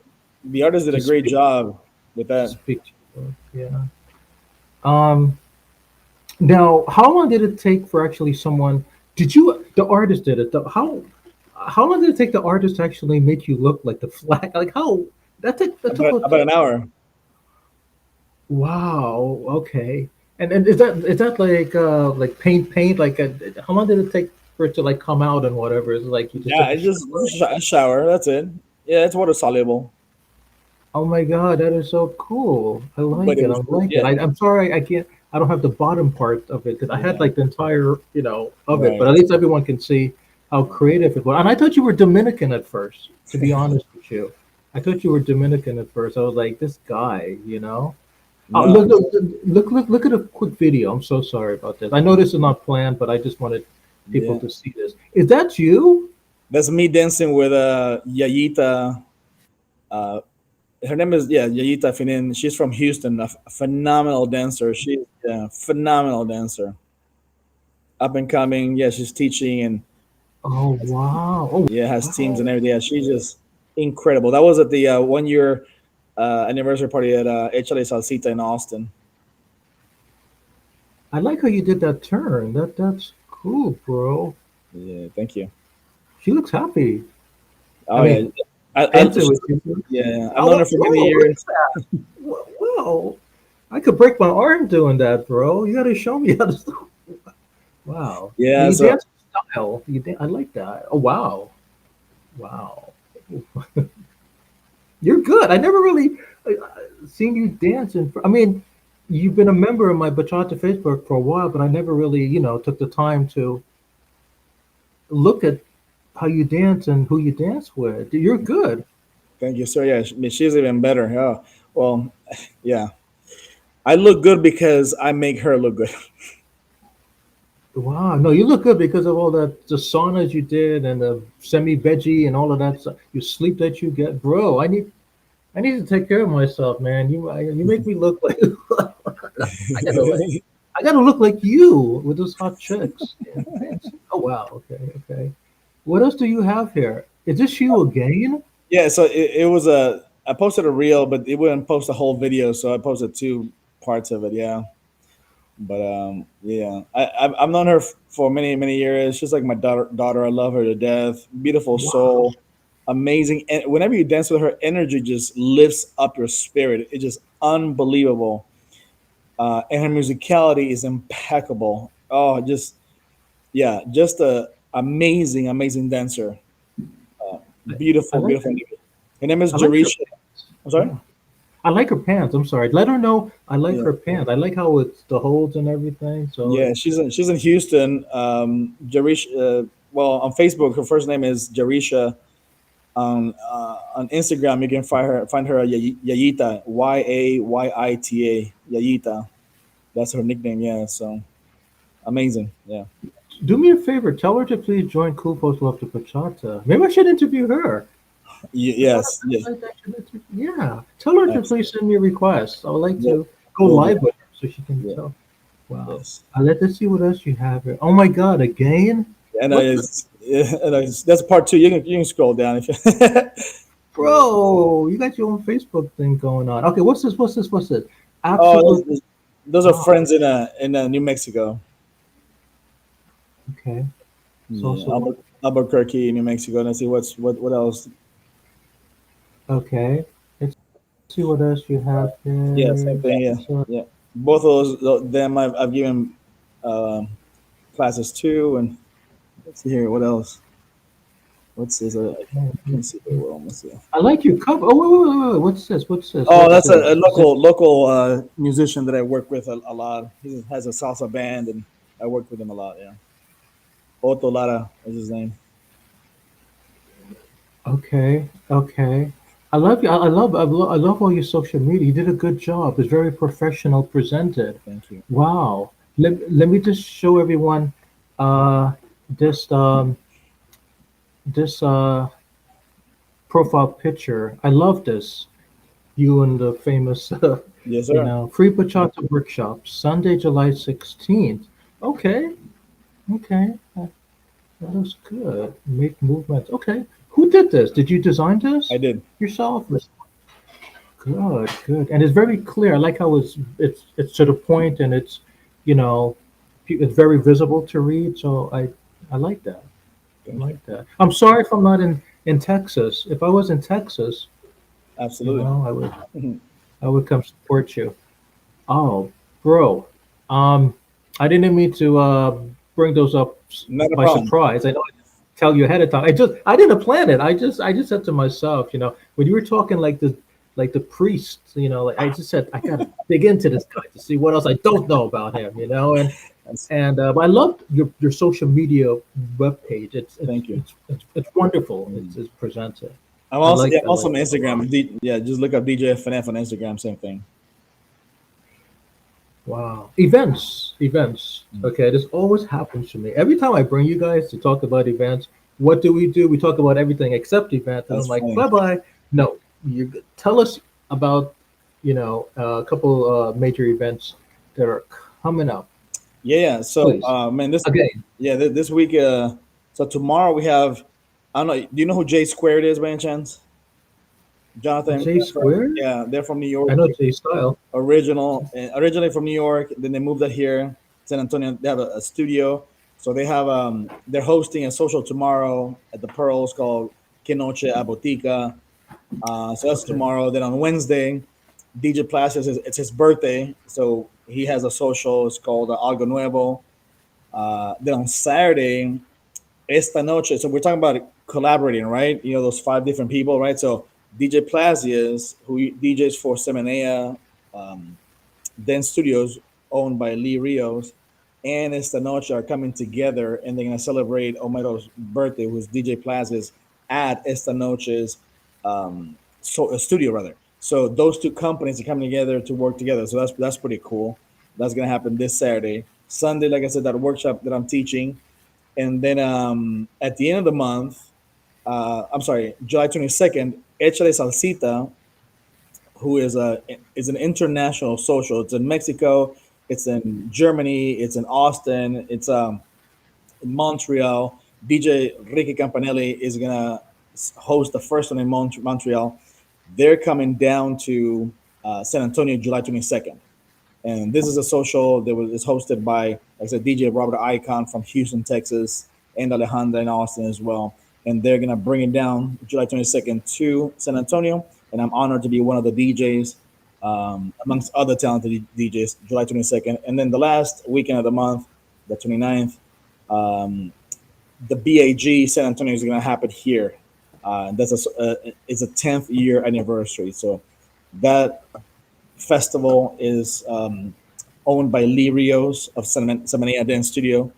the artist did to a great speak job with to that. speak to you. Yeah. Um. Now, how long did it take for actually someone? Did you? The artist did it. How long did it take the artist to actually make you look like the flag? Like how? That took About an hour. wow. Okay. And is that like paint like how long did it take for it to like come out and whatever? Is it like you just Yeah, took a it's just shower? a shower. That's it. Yeah, it's water soluble. Oh my God, that is so cool. I But like it it. I was, like it. yeah, I'm sorry I can't. I don't have the bottom part of it because I had yeah, like the entire, of it. But right. at least everyone can see how creative it was. And I thought you were Dominican at first. To be honest with you, I thought you were Dominican at first. I was like, this guy. Oh, No, look at a quick video. I'm so sorry about this. I know this is not planned, but I just wanted people yeah. to see this. Is that you? That's me dancing with Yayita. Uh, her name is Yayita Finin. She's from Houston. A phenomenal dancer. She's a phenomenal dancer. Up and coming. Yeah, she's teaching and Oh wow! Oh yeah, has teams and wow! everything. Yeah, she's just incredible. That was at the 1 year anniversary party at HLA Salsita in Austin. I like how you did that turn. That's cool, bro. Yeah, thank you. She looks happy. I Oh yeah, mean, I dancing with you. yeah, I've known Oh, her for many whoa! Look at years. that. Whoa! I could break my arm doing that, bro. You got to show me how to. Wow! And Yeah, you so dance in style. I like that. Oh wow! Wow! You're good. I never really seen you dance I mean, you've been a member of my Bachata Facebook for a while, but I never really, took the time to look at how you dance and who you dance with. You're good. thank you, sir. Yeah, she's even better. Oh, well, yeah. I look good because I make her look good. Wow. No, you look good because of all the saunas you did and the semi veggie and all of that stuff. Your sleep that you get, bro. I need to take care of myself, man. You make me look like I gotta like I gotta look like you with those hot chicks. Yeah, thanks. Oh wow. Okay. Okay. What else do you have here? Is this you again? Yeah, so it was a. I posted a reel, but it wouldn't post a whole video, so I posted two parts of it. Yeah, but yeah, I've known her for many years. She's like my daughter. I love her to death. Beautiful Wow. soul, amazing. And whenever you dance with her, energy just lifts up your spirit. It's just unbelievable. And her musicality is impeccable. Oh, just yeah, just a amazing dancer. Uh, I like beautiful. Her name is I like her Jarisha. pants. I'm sorry. Yeah. I like her pants. I'm sorry. Let her know I like Yeah, her pants. I like how it's the holds and everything. So yeah. She's in Houston. Jarisha. Well, on Facebook, her first name is Jarisha. On Instagram, you can find her Yayita, Yayita. Yayita. That's her nickname. Yeah. So amazing. Yeah. do me a favor. Tell her to please join Cool Post Love to Pachata. Maybe I should interview her. Is that Yes. Yeah. a website I should Yeah. Tell her to please Absolutely. send me requests. I would like Yep. to go Will do. live with her so she can Yeah. tell. Wow. Yes. Let's see what else you have here. Oh my God! Again? And What the that's part two. You can scroll down if you. bro? You got your own Facebook thing going on. Okay. What's this? What's this? What's this? Oh, Absolute. those are Wow. friends in New Mexico. Okay. It's Yeah, also Albuquerque, New Mexico. Let's see what else. okay. Let's see what else you have Yeah, same here. thing. Yeah, So, yeah. Both of them I've given um classes to, and let's see here. What else? What's this? okay. I can't see very well. Let's see. I like your cover. Oh wait. What's this? What's this? Oh, What's that's this? a Is it local musician that I work with a lot. He has a salsa band, and I work with him a lot. Yeah, Otto Lara is his name. okay? Okay. I love you. I love all your social media. You did a good job. It's very professional presented. Thank you. Wow. Let me just show everyone uh this this profile picture. I love this. You and the famous Yes, sir. free bachata workshop Sunday, July 16th. Okay. Okay. That was good. Make movements. Okay. Who did this? Did you design I this did. yourself? Good, good. And it's very clear. I like how it's to the point and you know, it's very visible to read. So I like that. I Thank you. like that. I'm sorry if I'm not in Texas. If I was in Texas, Absolutely. I would come support you. Oh, bro. Um, I didn't mean to bring those up Not a by problem. surprise. I know I didn't tell you ahead of time. I didn't plan it. I just said to myself, when you were talking like this, like the priest. Like I just said, I got to dig into this guy to see what else I don't know about him. That's, But I love your social media webpage. thank you. It's wonderful. Mm. It's presented. I'm also, yeah, I'm I also like on that a lot. Instagram. Yeah, just look up DJ FNF on Instagram. Same thing. Wow. Events. Mm. Okay, this always happens to me. Every time I bring you guys to talk about events, what do? We talk about everything except events, and I'm That's like, funny. bye bye. No, you tell us about a couple major events that are coming up, Yeah, yeah. So, please. man, this, Again, yeah, this week. So tomorrow we have. I don't know. Do you know who Jay Squared is by any chance? Jonathan. J Square. Yeah, they're from New York. I know J Style. Originally from New York. Then they moved out here, San Antonio. They have a studio. So they have they're hosting a social tomorrow at the Pearls called Que Noche a Botica. So that's Okay. tomorrow. Then on Wednesday, DJ Placios it's his birthday, so he has a social. It's called Algo Nuevo. Then on Saturday, Esta Noche. So we're talking about collaborating, right? You know those five different people, right? So DJ Placios, who DJs for Semenea, um, Dance Studios, owned by Lee Rios, and Esta Noche are coming together, and they're gonna celebrate Omero's birthday, who's DJ Plaza's at Esta Noche's studio rather. So those two companies are coming together to work together. So that's pretty cool. That's gonna happen this Saturday. Sunday, like I said, that workshop that I'm teaching, and then at the end of the month, I'm sorry, July 22nd, Échale Salsita, who is an international social. It's in Mexico, it's in Germany, it's in Austin, it's in Montreal. DJ Ricky Campanelli is gonna host the first one in Montreal. They're coming down to San Antonio July 22nd. And this is a social that was is hosted by, like I said, DJ Robert Icon from Houston, Texas, and Alejandra in Austin as well. And they're gonna bring it down July 22nd to San Antonio. And I'm honored to be one of the DJs, amongst other talented DJs, July 22nd. And then the last weekend of the month, the 29th, um, the BAG San Antonio is gonna happen here. It's a 10th year anniversary. So that festival is owned by Lee Rios of Semanea Dance Studio,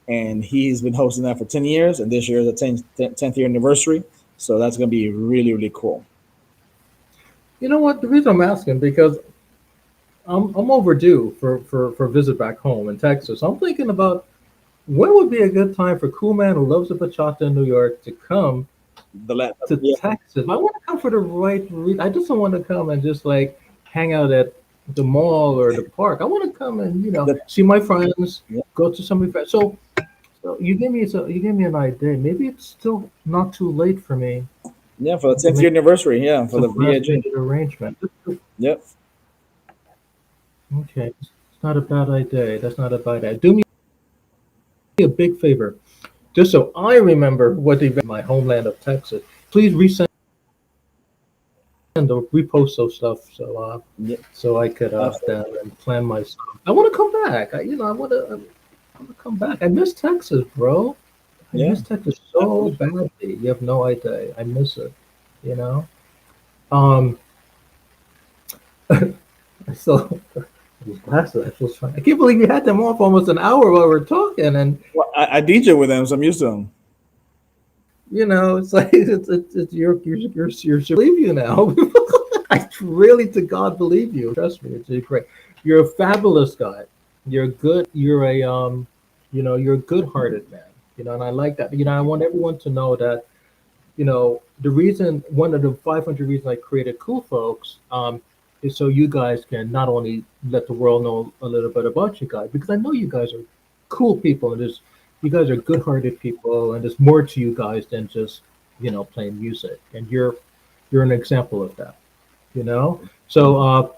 and he's been hosting that for 10 years, and this year is a 10th year anniversary. So that's going to be really, really cool. You know what? The reason I'm asking because I'm overdue for a visit back home in Texas. I'm thinking about when would be a good time for Cool Man who loves the bachata in New York to come The la- to yeah, Texas. I want to come for the right reason. I just don't want to come and just like hang out at the mall or the park. I want to come and the, see my friends, yeah, go to some events. So you gave me an idea. Maybe it's still not too late for me yeah, for the to 10th make year anniversary, yeah, for the some last BAG. minute arrangement. Yep. Okay, it's not a bad idea. That's not a bad idea. Do me a big favor, just so I remember what the event in my homeland of Texas. Please resend or repost those stuff Yep. so I could Absolutely. then and plan my stuff. I want to come back. I want to come back. I miss Texas, bro. I Yeah. miss Texas so Absolutely. badly. You have no idea. I miss it. You know. Um. I still these glasses. I feel fine. I can't believe you had them off almost an hour while we are talking, and Well, I DJ with them, so I'm used to them. it's like it's you're believe you now. I really to God believe you. Trust me, it's great. You're a fabulous guy. You're good. You're a good-hearted man. And I like that. I want everyone to know that. The reason one of the 500 reasons I created Cool Folks is so you guys can not only let the world know a little bit about you guys because I know you guys are cool people and you guys are good-hearted people and there's more to you guys than just playing music and you're an example of that. So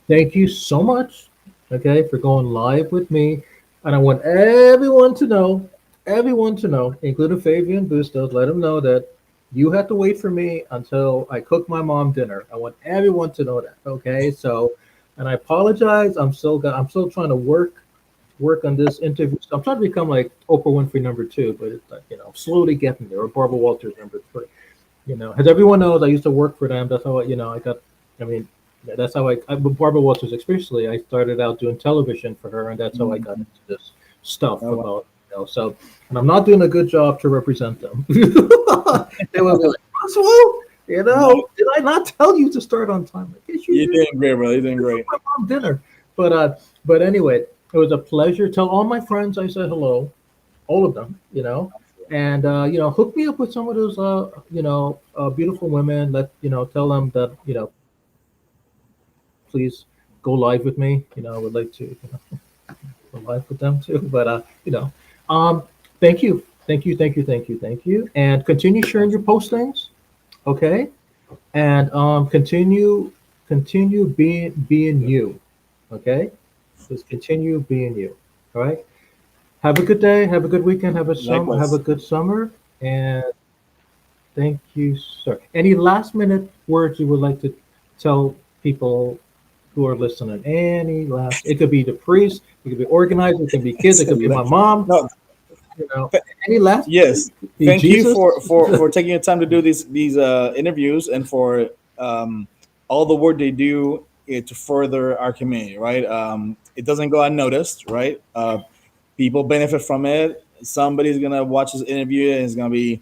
thank you so much, okay, for going live with me. And I want everyone to know, including Fabian Bustos, let them know that you have to wait for me until I cook my mom dinner. I want everyone to know that, okay? So, and I apologize. I'm still trying to work on this interview. So I'm trying to become like Oprah Winfrey number two, but it's like, I'm slowly getting there, or Barbara Walters number three. As everyone knows, I used to work for them. That's how I got. I mean, that's how with Barbara Walters especially. I started out doing television for her, and that's how I got Mhm. into this stuff Oh, wow. about. So, and I'm not doing a good job to represent them. They will be like, Roswell, No, did I not tell you to start on time? Like, yes, you you're did. doing great, brother. You're doing I cooked great. my mom dinner. But anyway, it was a pleasure. Tell all my friends I said hello, all of them, and hook me up with some of those beautiful women. Tell them that please go live with me. I would like to go live with them too. But um, thank you, thank you, thank you, thank you, thank you, and continue sharing your postings, okay? And continue being you, okay? Just continue being you. All right. Have a good day. Have a good weekend. Have a Likewise. good summer. And thank you, sir. Any last minute words you would like to tell people who are listening? Any last? It could be the priest. It could be organizers. It could be kids. It could be my mom. No, You know. Any last? yes. Be Thank you Jesus. for taking your time to do these interviews and for all the work they do to further our community. Right. It doesn't go unnoticed. Right. People benefit from it. Somebody's gonna watch this interview and is gonna be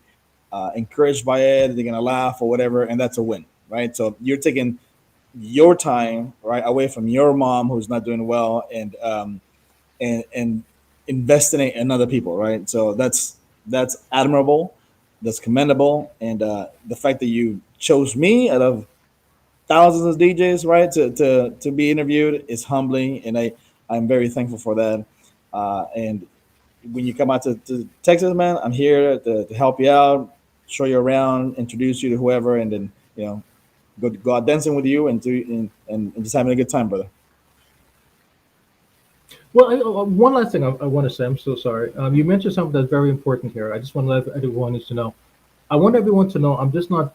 encouraged by it. They're gonna laugh or whatever, and that's a win. Right. So you're taking your time right away from your mom who's not doing well and investing in other people, right? So that's admirable, that's commendable, and the fact that you chose me out of thousands of DJs, right, to be interviewed is humbling, and I'm very thankful for that. And when you come out to Texas, man, I'm here to help you out, show you around, introduce you to whoever, and then go out dancing with you and just having a good time, brother. Well, one last thing I want to say. I'm so sorry. You mentioned something that's very important here. I just want to let everyone to know. I want everyone to know I'm just not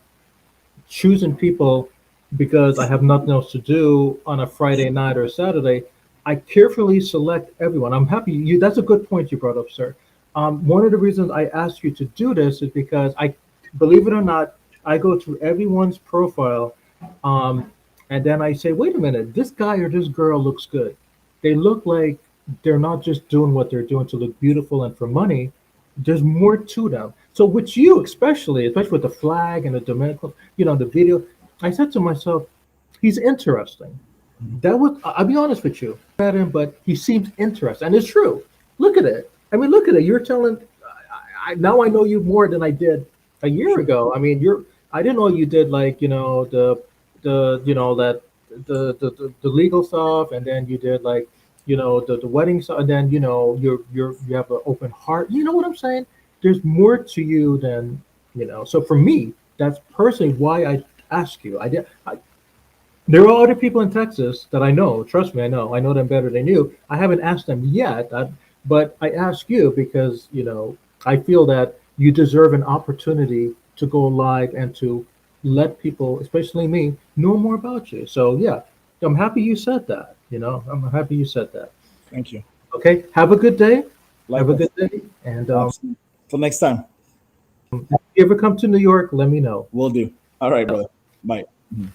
choosing people because I have nothing else to do on a Friday night or Saturday. I carefully select everyone. I'm happy you. That's a good point you brought up, sir. One of the reasons I asked you to do this is because believe it or not, I go through everyone's profile, um, and then I say, wait a minute, this guy or this girl looks good. They look like they're not just doing what they're doing to look beautiful and for money. There's more to them. So with you, especially with the flag and the Dominican, the video, I said to myself, he's interesting. That was, I'll be honest with you, at him, but he seems interesting, and it's true. Look at it. I mean, look at it. You're telling. Now I know you more than I did a year Sure. ago. I mean, I didn't know you did like the that the legal stuff, and then you did like the wedding stuff, and then you have an open heart. You know what I'm saying? There's more to you than. So for me, that's personally why I ask you. There are other people in Texas that I know. Trust me, I know. I know them better than you. I haven't asked them yet, but I ask you because I feel that you deserve an opportunity to go live and to let people, especially me, know more about you. So yeah, I'm happy you said that. I'm happy you said that. Thank you. Okay, have a good day. Have a Likewise. good day, and Absolutely. Till next time. if you ever come to New York, let me know. Will do. All right, brother. Bye. Mhm.